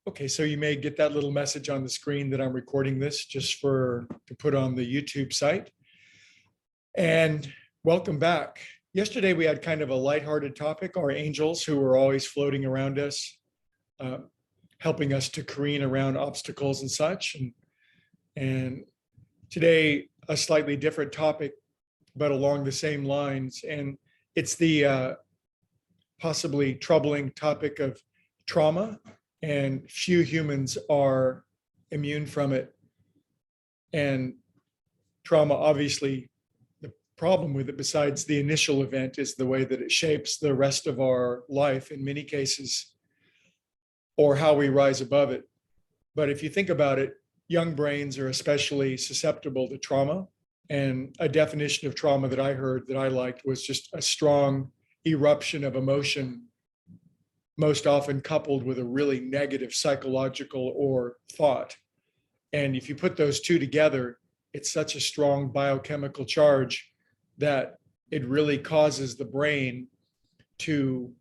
Okay, so you may get that little message on the screen that I'm recording this just to put on the YouTube site. And welcome back. Yesterday we had kind of a lighthearted topic, our angels who were always floating around us, uh, helping us to careen around obstacles and such. And today a slightly different topic, but along the same lines. And it's the possibly troubling topic of trauma, and few humans are immune from it. And trauma, obviously, the problem with it, besides the initial event, is the way that it shapes the rest of our life in many cases, or how we rise above it. But if you think about it, young brains are especially susceptible to trauma. And a definition of trauma that I heard that I liked was just a strong eruption of emotion, most often coupled with a really negative psychological or thought. And if you put those two together, it's such a strong biochemical charge that it really causes the brain to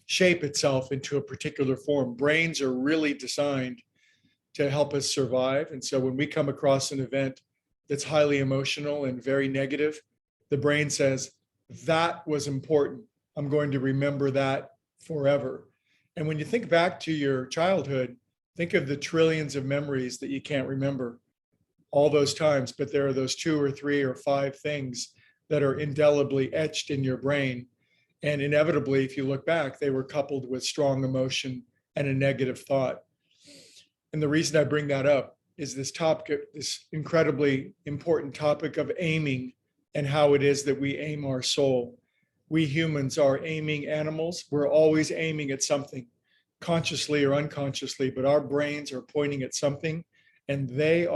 shape itself into a particular form. Brains are really designed to help us survive. And so when we come across an event that's highly emotional and very negative, the brain says, that was important. I'm going to remember that forever. And when you think back to your childhood, think of the trillions of memories that you can't remember, all those times, but there are those 2 or 3 or 5 things that are indelibly etched in your brain. And inevitably, if you look back, they were coupled with strong emotion and a negative thought. And the reason I bring that up is this topic, this incredibly important topic of aiming and how it is that we aim our soul. We humans are aiming animals. We're always aiming at something, consciously or unconsciously, but our brains are pointing at something, and they're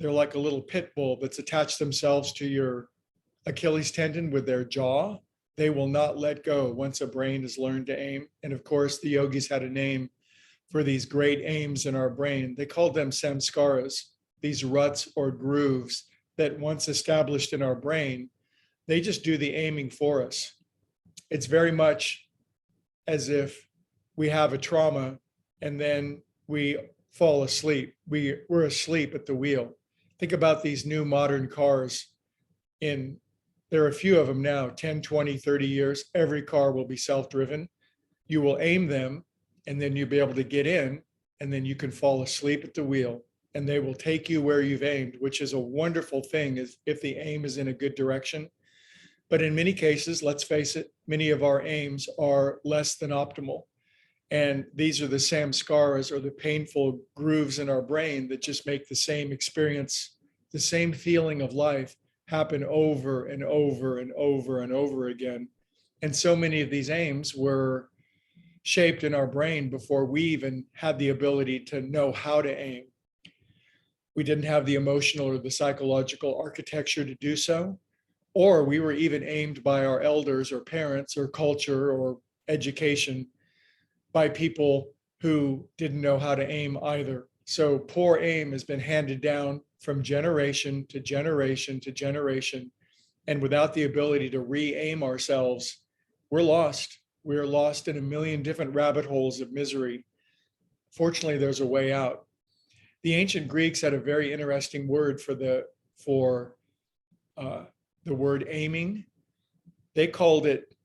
like a little pit bull that's attached themselves to your Achilles tendon with their jaw. They will not let go once a brain has learned to aim. And of course, the yogis had a name for these great aims in our brain. They called them samskaras, these ruts or grooves that once established in our brain, they just do the aiming for us. It's very much as if we have a trauma and then we fall asleep. We're asleep at the wheel. Think about these new modern cars. There are a few of them now, 10, 20, 30 years. Every car will be self-driven. You will aim them, and then you'll be able to get in, and then you can fall asleep at the wheel, and they will take you where you've aimed, which is a wonderful thing if the aim is in a good direction. But in many cases, let's face it, many of our aims are less than optimal. And these are the samskaras, or the painful grooves in our brain that just make the same experience, the same feeling of life happen over and over and over and over again. And so many of these aims were shaped in our brain before we even had the ability to know how to aim. We didn't have the emotional or the psychological architecture to do so, or we were even aimed by our elders or parents or culture or education by people who didn't know how to aim either. So poor aim has been handed down from generation to generation to generation. And without the ability to re-aim ourselves, we're lost. We're lost in a million different rabbit holes of misery. Fortunately, there's a way out. The ancient Greeks had a very interesting word for the word aiming. They called it,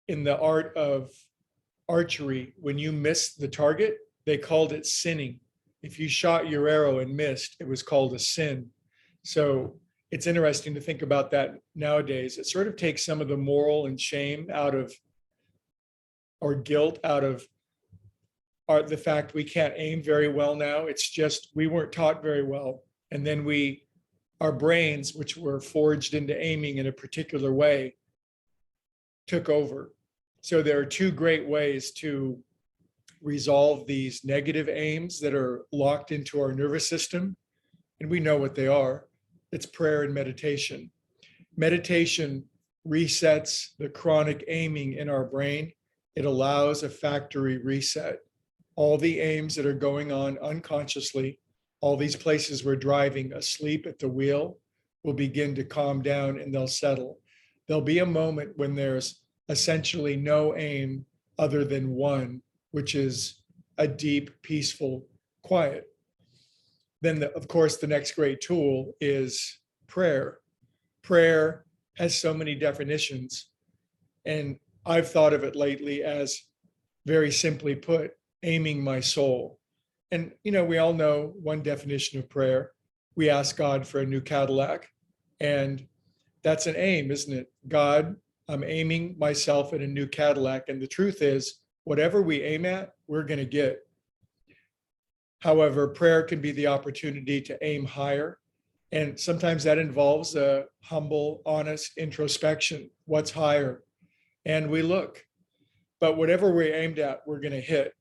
in the art of archery, when you missed the target, they called it sinning. If you shot your arrow and missed, it was called a sin. So it's interesting to think about that nowadays. It sort of takes some of the moral and shame out of, or guilt out of the fact we can't aim very well now. It's just we weren't taught very well. And then our brains, which were forged into aiming in a particular way, took over. So there are 2 great ways to resolve these negative aims that are locked into our nervous system. And we know what they are. It's prayer and meditation. Meditation resets the chronic aiming in our brain. It allows a factory reset. All the aims that are going on unconsciously, all these places we're driving asleep at the wheel, will begin to calm down and they'll settle. There'll be a moment when there's essentially no aim other than one, which is a deep, peaceful quiet. Then, of course, the next great tool is prayer. Prayer has so many definitions, and I've thought of it lately as, very simply put, aiming my soul. And, we all know one definition of prayer. We ask God for a new Cadillac, and that's an aim, isn't it? God, I'm aiming myself at a new Cadillac. And the truth is, whatever we aim at, we're going to get. However, prayer can be the opportunity to aim higher. And sometimes that involves a humble, honest introspection. What's higher? And we look. But whatever we're aimed at, we're going to hit.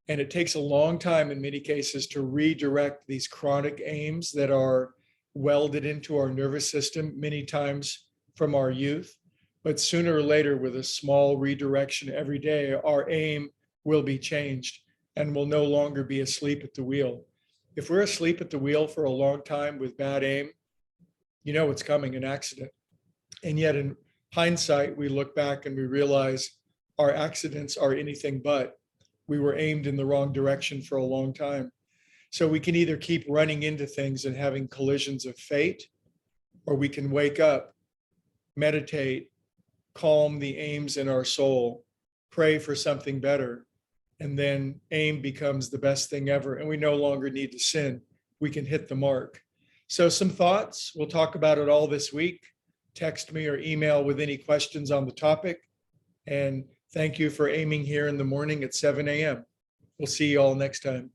And it takes a long time in many cases to redirect these chronic aims that are welded into our nervous system, many times from our youth. But sooner or later, with a small redirection every day, our aim will be changed and will no longer be asleep at the wheel. If we're asleep at the wheel for a long time with bad aim, you know what's coming, an accident. And yet in hindsight, we look back and we realize our accidents are anything but. We were aimed in the wrong direction for a long time. So we can either keep running into things and having collisions of fate, or we can wake up, meditate, calm the aims in our soul, pray for something better, and then aim becomes the best thing ever. And we no longer need to sin. We can hit the mark. So some thoughts, we'll talk about it all this week. Text me or email with any questions on the topic. And thank you for aiming here in the morning at 7 a.m. We'll see you all next time.